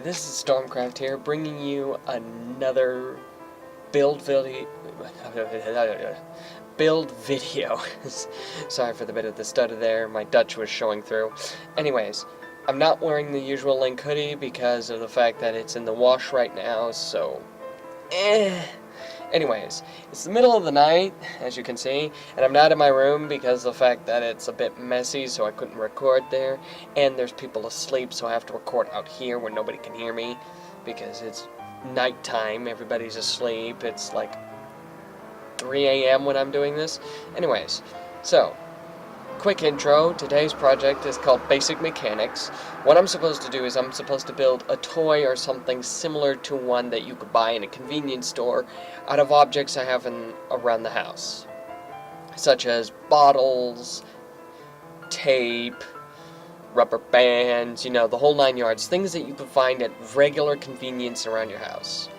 this is Stormcraft here, bringing you another build video. Sorry for the bit of the stutter there, my Dutch was showing through. Anyways, I'm not wearing the usual Link hoodie because of the fact that it's in the wash right now, so Anyways, it's the middle of the night, as you can see, and I'm not in my room because of the fact that it's a bit messy, so I couldn't record there, and there's people asleep, so I have to record out here where nobody can hear me, because it's nighttime, everybody's asleep, it's like 3 a.m. when I'm doing this. Anyways, so, quick intro. Today's project is called Basic Mechanics. What I'm supposed to do is I'm supposed to build a toy or something similar to one that you could buy in a convenience store out of objects I have around the house, such as bottles, tape, rubber bands, you know, the whole 9 yards, things that you could find at regular convenience around your house.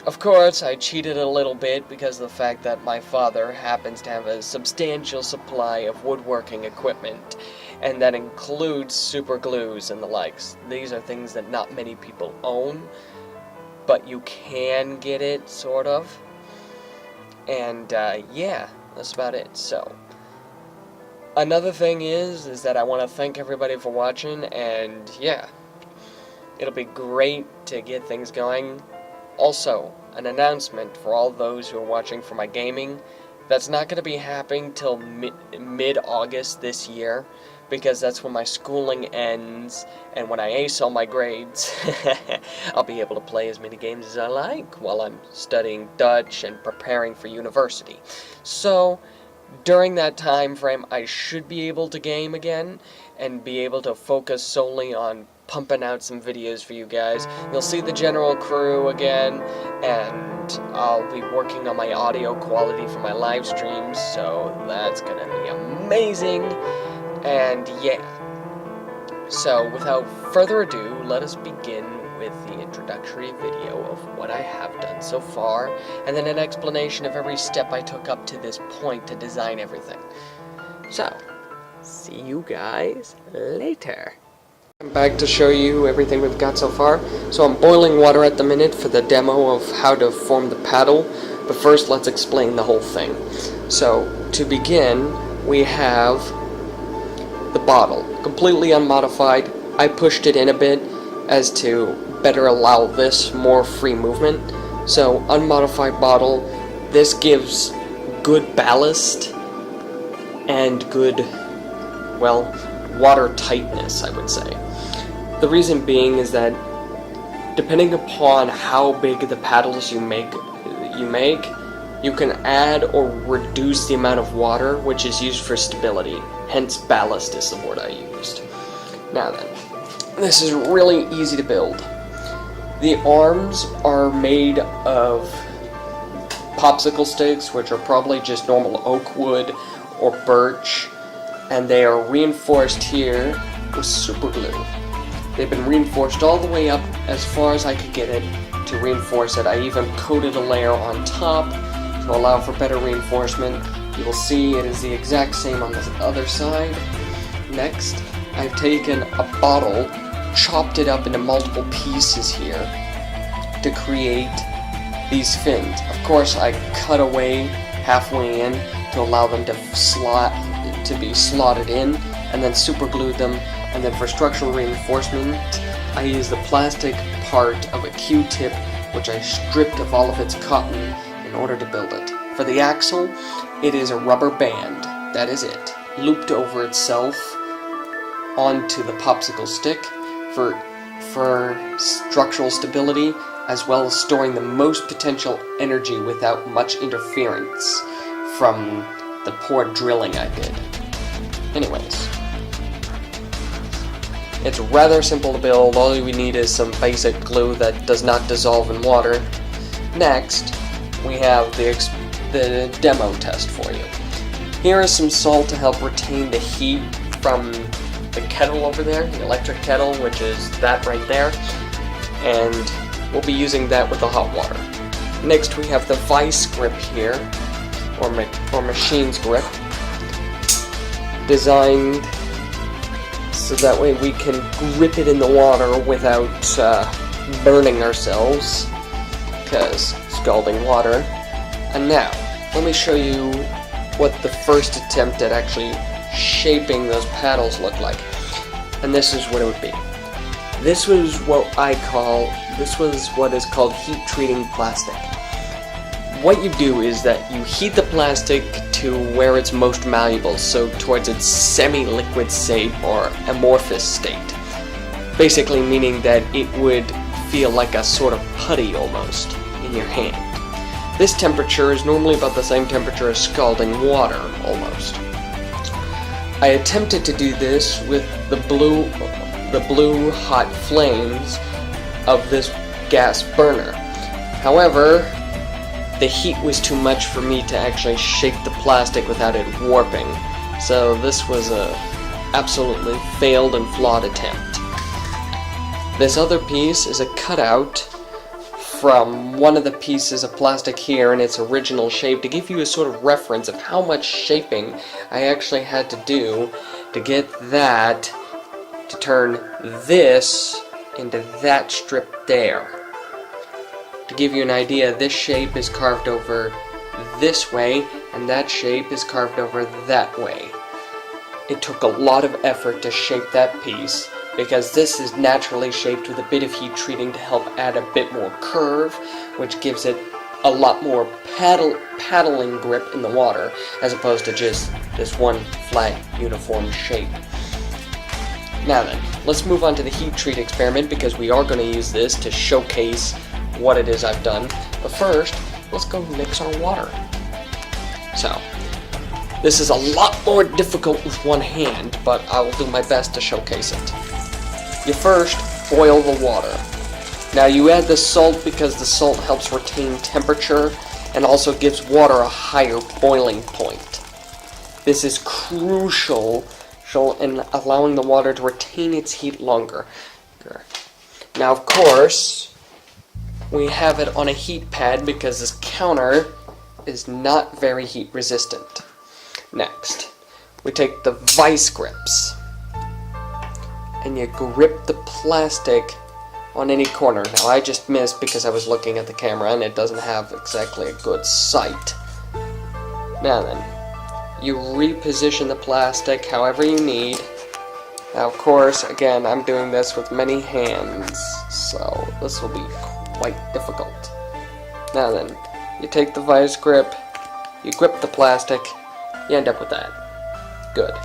Of course, I cheated a little bit because of the fact that my father happens to have a substantial supply of woodworking equipment, and that includes super glues and the likes. These are things that not many people own, but you can get it, sort of. And, yeah, that's about it. So, another thing is that I want to thank everybody for watching, and, yeah, it'll be great to get things going. Also, an announcement for all those who are watching for my gaming. That's not going to be happening till mid-August this year, because that's when my schooling ends, and when I ace all my grades, I'll be able to play as many games as I like while I'm studying Dutch and preparing for university. So, during that time frame, I should be able to game again, and be able to focus solely on pumping out some videos for you guys. You'll see the general crew again, and I'll be working on my audio quality for my live streams, so that's gonna be amazing. And yeah, so without further ado, let us begin with the introductory video of what I have done so far, and then an explanation of every step I took up to this point to design everything. So, see you guys later. I'm back to show you everything we've got so far. So I'm boiling water at the minute for the demo of how to form the paddle, but first let's explain the whole thing. So to begin, we have the bottle, completely unmodified. I pushed it in a bit as to better allow this more free movement. So unmodified bottle, this gives good ballast and good, well, water tightness, I would say. The reason being is that depending upon how big the paddles you make, you can add or reduce the amount of water which is used for stability. Hence, ballast is the word I used. Now then, this is really easy to build. The arms are made of popsicle sticks, which are probably just normal oak wood or birch, and they are reinforced here with super glue. They've been reinforced all the way up as far as I could get it to reinforce it. I even coated a layer on top to allow for better reinforcement. You will see it is the exact same on the other side. Next, I've taken a bottle, chopped it up into multiple pieces here to create these fins. Of course, I cut away halfway in to allow them to be slotted in, and then super glued them. And then for structural reinforcement, I used the plastic part of a Q-tip, which I stripped of all of its cotton in order to build it. For the axle, it is a rubber band, that is it, looped over itself onto the popsicle stick for structural stability, as well as storing the most potential energy without much interference from the poor drilling I did. Anyways, it's rather simple to build. All we need is some basic glue that does not dissolve in water. Next, we have the demo test for you. Here is some salt to help retain the heat from the kettle over there, the electric kettle, which is that right there, and we'll be using that with the hot water. Next, we have the vice grip here, or machine's grip, designed so that way we can grip it in the water without burning ourselves, because scalding water. And now, let me show you what the first attempt at actually shaping those paddles looked like. And this is what it would be. This was what is called heat treating plastic. What you do is that you heat the plastic to where it's most malleable, so towards its semi-liquid state or amorphous state. Basically meaning that it would feel like a sort of putty almost in your hand. This temperature is normally about the same temperature as scalding water, almost. I attempted to do this with the blue hot flames of this gas burner. However, the heat was too much for me to actually shape the plastic without it warping, so this was a absolutely failed and flawed attempt. This other piece is a cutout from one of the pieces of plastic here in its original shape to give you a sort of reference of how much shaping I actually had to do to get that to turn this into that strip there. To give you an idea, this shape is carved over this way and that shape is carved over that way. It took a lot of effort to shape that piece, because this is naturally shaped with a bit of heat treating to help add a bit more curve, which gives it a lot more paddling grip in the water, as opposed to just this one flat, uniform shape. Now then, let's move on to the heat treat experiment, because we are going to use this to showcase what it is I've done. But first, let's go mix our water. So, this is a lot more difficult with one hand, but I will do my best to showcase it. You first boil the water. Now you add the salt because the salt helps retain temperature and also gives water a higher boiling point. This is crucial in allowing the water to retain its heat longer. Now of course, we have it on a heat pad because this counter is not very heat resistant. Next, we take the vice grips and you grip the plastic on any corner. Now I just missed because I was looking at the camera and it doesn't have exactly a good sight. Now then, you reposition the plastic however you need. Now of course, again, I'm doing this with many hands, so this will be quite difficult. Now then, you take the vice grip, you grip the plastic, you end up with that. Good.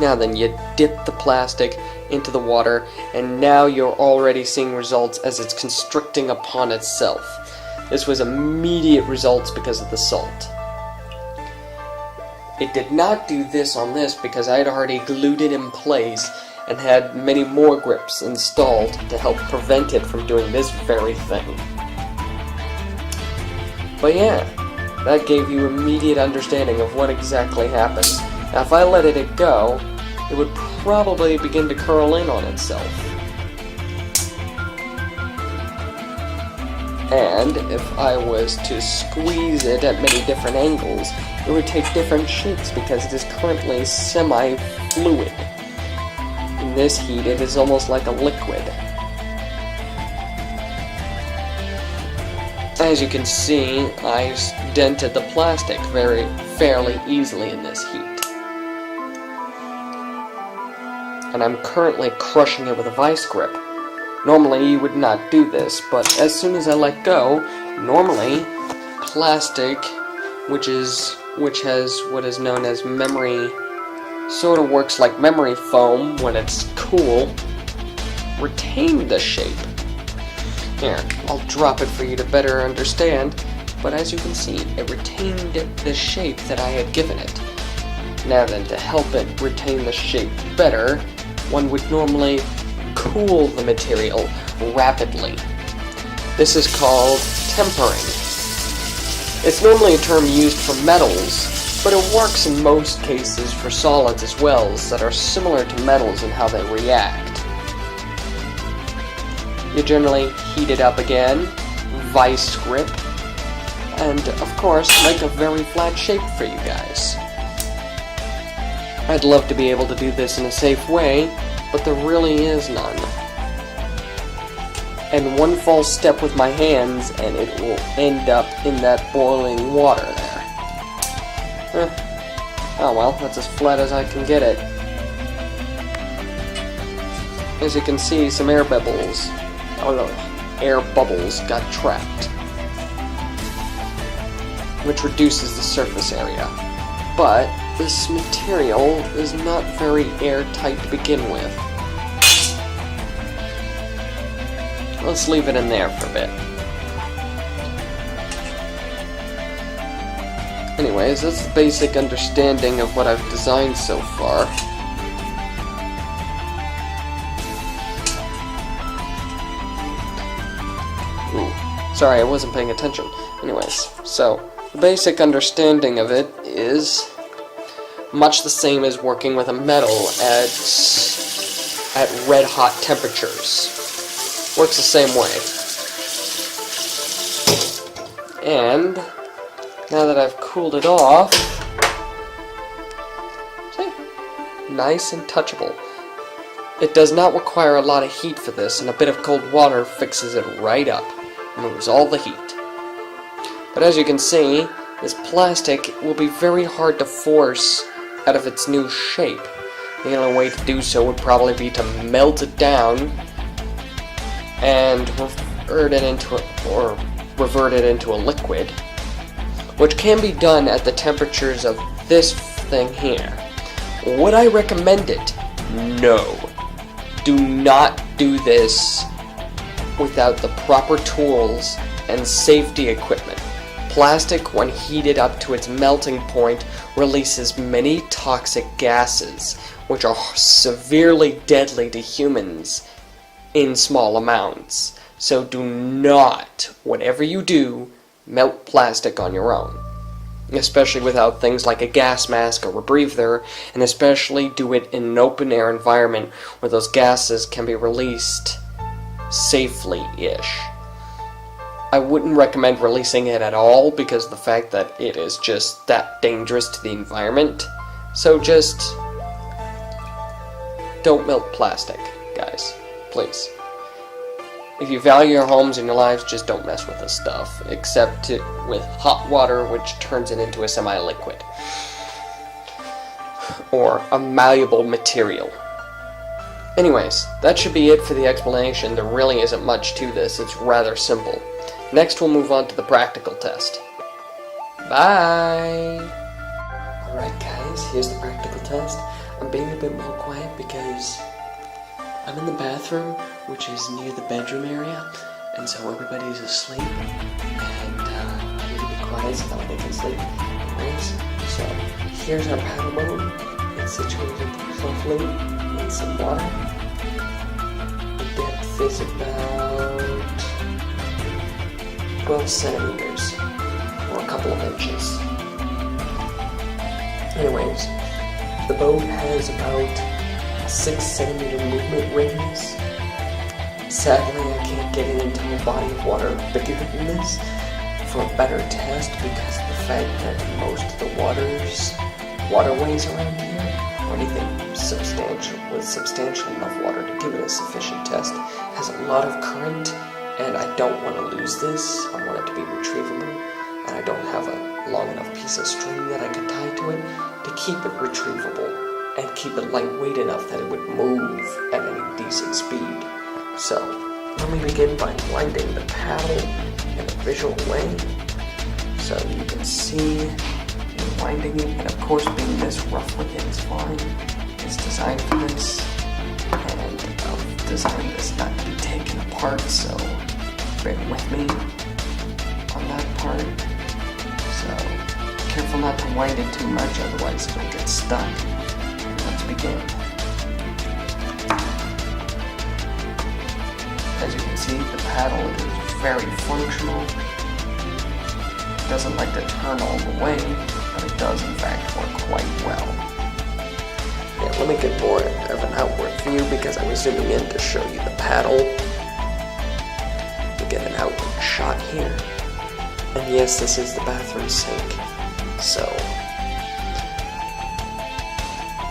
Now then, you dip the plastic into the water, and now you're already seeing results as it's constricting upon itself. This was immediate results because of the salt. It did not do this on this because I had already glued it in place and had many more grips installed to help prevent it from doing this very thing. But yeah, that gave you immediate understanding of what exactly happened. Now if I let it go, it would probably begin to curl in on itself. And if I was to squeeze it at many different angles, it would take different shapes because it is currently semi-fluid. In this heat, it is almost like a liquid. As you can see, I dented the plastic fairly easily in this heat. And I'm currently crushing it with a vice grip. Normally you would not do this, but as soon as I let go, normally plastic, which has what is known as memory, sort of works like memory foam when it's cool, retain the shape. Here, I'll drop it for you to better understand, but as you can see, it retained the shape that I had given it. Now then, to help it retain the shape better, one would normally cool the material rapidly. This is called tempering. It's normally a term used for metals, but it works in most cases for solids as well, that are similar to metals in how they react. You generally heat it up again, vice grip, and of course make a very flat shape for you guys. I'd love to be able to do this in a safe way, but there really is none. And one false step with my hands, and it will end up in that boiling water there. Oh well, that's as flat as I can get it. As you can see, some air bubbles got trapped, which reduces the surface area. But this material is not very airtight to begin with. Let's leave it in there for a bit. Anyways, that's the basic understanding of what I've designed so far. Ooh, sorry, I wasn't paying attention. Anyways, so the basic understanding of it is much the same as working with a metal at red hot temperatures. Works the same way. And now that I've cooled it off, see, nice and touchable. It does not require a lot of heat for this, and a bit of cold water fixes it right up, removes all the heat. But as you can see, this plastic will be very hard to force out of its new shape. The only way to do so would probably be to melt it down and revert it into a liquid, which can be done at the temperatures of this thing here. Would I recommend it? No. Do not do this without the proper tools and safety equipment. Plastic, when heated up to its melting point, releases many toxic gases, which are severely deadly to humans in small amounts. So do not, whatever you do, melt plastic on your own. Especially without things like a gas mask or rebreather, and especially do it in an open air environment where those gases can be released safely-ish. I wouldn't recommend releasing it at all because of the fact that it is just that dangerous to the environment. So just don't melt plastic, guys. Please. If you value your homes and your lives, just don't mess with this stuff, except with hot water, which turns it into a semi-liquid. Or a malleable material. Anyways, that should be it for the explanation. There really isn't much to this. It's rather simple. Next, we'll move on to the practical test. Bye! Alright guys, here's the practical test. I'm being a bit more quiet because I'm in the bathroom, which is near the bedroom area, and so everybody's asleep, and I need to be quiet so that they can sleep. Anyways, so here's our paddle boat. It's situated roughly in some water. The depth is about 12 centimeters, or a couple of inches. Anyways, the boat has about 6 centimeter movement radius. Sadly, I can't get it into a body of water bigger than this for a better test because of the fact that most of the waterways around here, or anything substantial with substantial enough water to give it a sufficient test, has a lot of current, and I don't want to lose this. I want it to be retrievable, and I don't have a long enough piece of string that I can tie to it to keep it retrievable and keep it lightweight enough that it would move at any decent speed. So, let me begin by winding the paddle in a visual way, so you can see me winding it, and of course being this roughly it's fine. It's designed for this, and I've designed this not to be taken apart, so bear with me on that part. So, careful not to wind it too much, otherwise it'll get stuck. Let's begin. As you can see, the paddle is very functional. It doesn't like to turn all the way, but it does in fact work quite well. Yeah, let me get more of an outward view because I was zooming in to show you the paddle. You get an outward shot here. And yes, this is the bathroom sink. So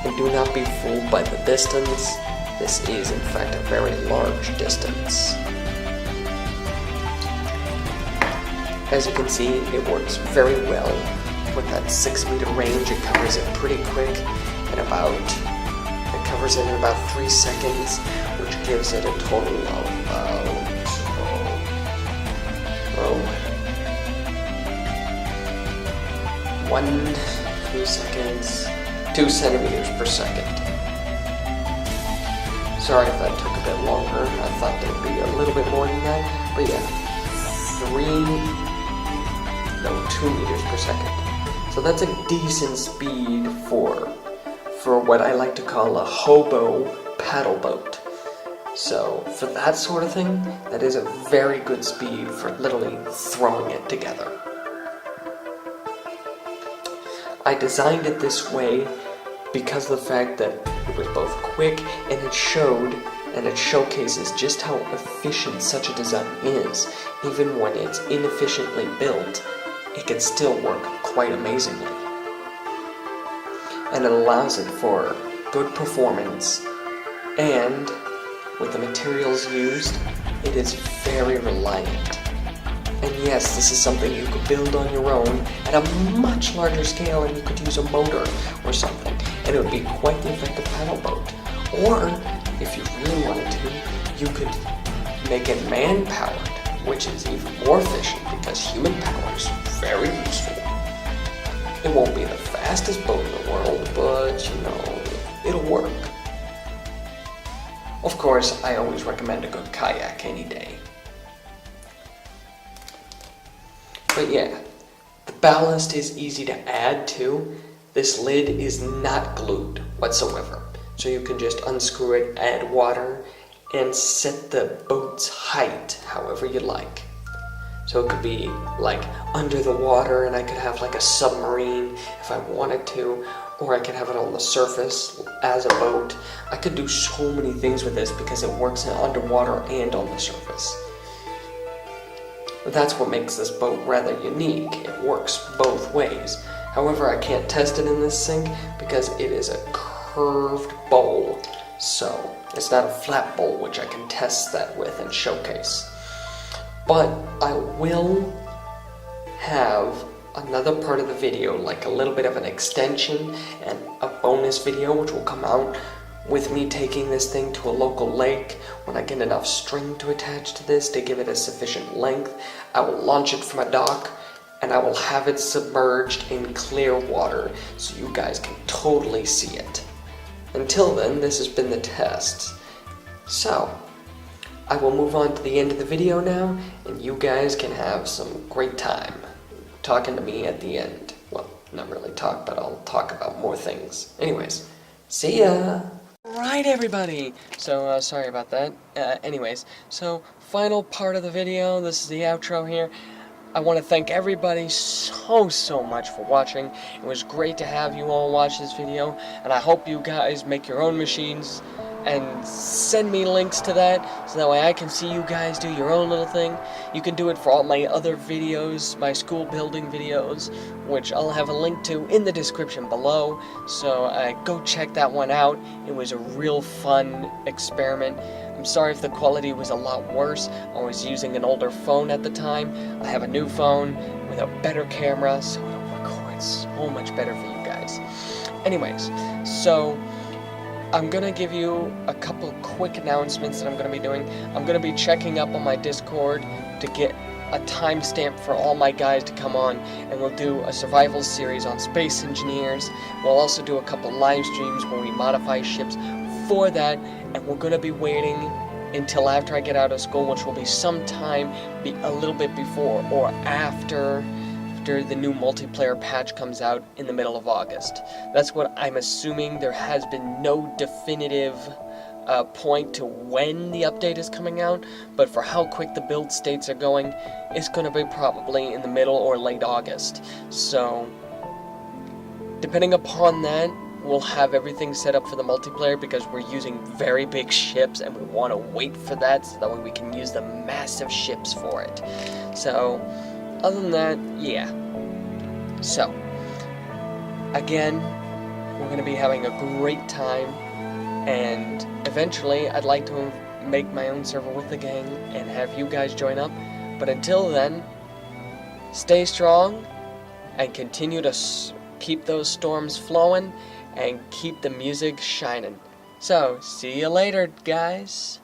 And do not be fooled by the distance. This is in fact a very large distance. As you can see, it works very well. With that 6-meter range, it covers it pretty quick in about 3 seconds, which gives it a total of about 2 centimeters per second. Sorry if that took a bit longer. I thought there'd be a little bit more than that, but yeah, 2 meters per second. So that's a decent speed for what I like to call a hobo paddle boat. So for that sort of thing, that is a very good speed for literally throwing it together. I designed it this way because of the fact that it was both quick and it showcases just how efficient such a design is. Even when it's inefficiently built, it can still work quite amazingly. And it allows it for good performance, and with the materials used, it is very reliant. And yes, this is something you could build on your own at a much larger scale, and you could use a motor or something, and it would be quite the effective paddle boat. Or, if you really wanted to, you could make it man-powered, which is even more efficient because human power is very useful. It won't be the fastest boat in the world, but it'll work. Of course, I always recommend a good kayak any day. But yeah, the ballast is easy to add too. This lid is not glued whatsoever. So you can just unscrew it, add water, and set the boat's height however you like. So it could be like under the water, and I could have like a submarine if I wanted to, or I could have it on the surface as a boat. I could do so many things with this because it works underwater and on the surface. But that's what makes this boat rather unique. It works both ways. However, I can't test it in this sink because it is a curved bowl. So it's not a flat bowl, which I can test that with and showcase. But I will have another part of the video, like a little bit of an extension and a bonus video, which will come out with me taking this thing to a local lake. When I get enough string to attach to this to give it a sufficient length, I will launch it from a dock, and I will have it submerged in clear water so you guys can totally see it. Until then, this has been the test. So, I will move on to the end of the video now, and you guys can have some great time talking to me at the end. Well, not really talk, but I'll talk about more things. Anyways, see ya! Right, everybody! So, sorry about that. Anyways, so, final part of the video. This is the outro here. I want to thank everybody so much for watching. It was great to have you all watch this video, and I hope you guys make your own machines and send me links to that so that way I can see you guys do your own little thing. You can do it for all my other videos, my school building videos, which I'll have a link to in the description below, so go check that one out. It was a real fun experiment. I'm sorry if the quality was a lot worse. I was using an older phone at the time. I have a new phone with a better camera, so it'll record so much better for you guys. Anyways, so I'm going to give you a couple quick announcements that I'm going to be doing. I'm going to be checking up on my Discord to get a timestamp for all my guys to come on, and we'll do a survival series on space engineers. We'll also do a couple live streams where we modify ships for that, and we're going to be waiting until after I get out of school, which will be sometime a little bit before or after the new multiplayer patch comes out in the middle of August. That's what I'm assuming. There has been no definitive point to when the update is coming out, but for how quick the build states are going, it's going to be probably in the middle or late August. So, depending upon that, we'll have everything set up for the multiplayer because we're using very big ships and we want to wait for that so that way we can use the massive ships for it. So, other than that, yeah. So, again, We're going to be having a great time, and eventually I'd like to make my own server with the gang and have you guys join up. But until then, stay strong and continue to keep those storms flowing and keep the music shining. So, see you later, guys.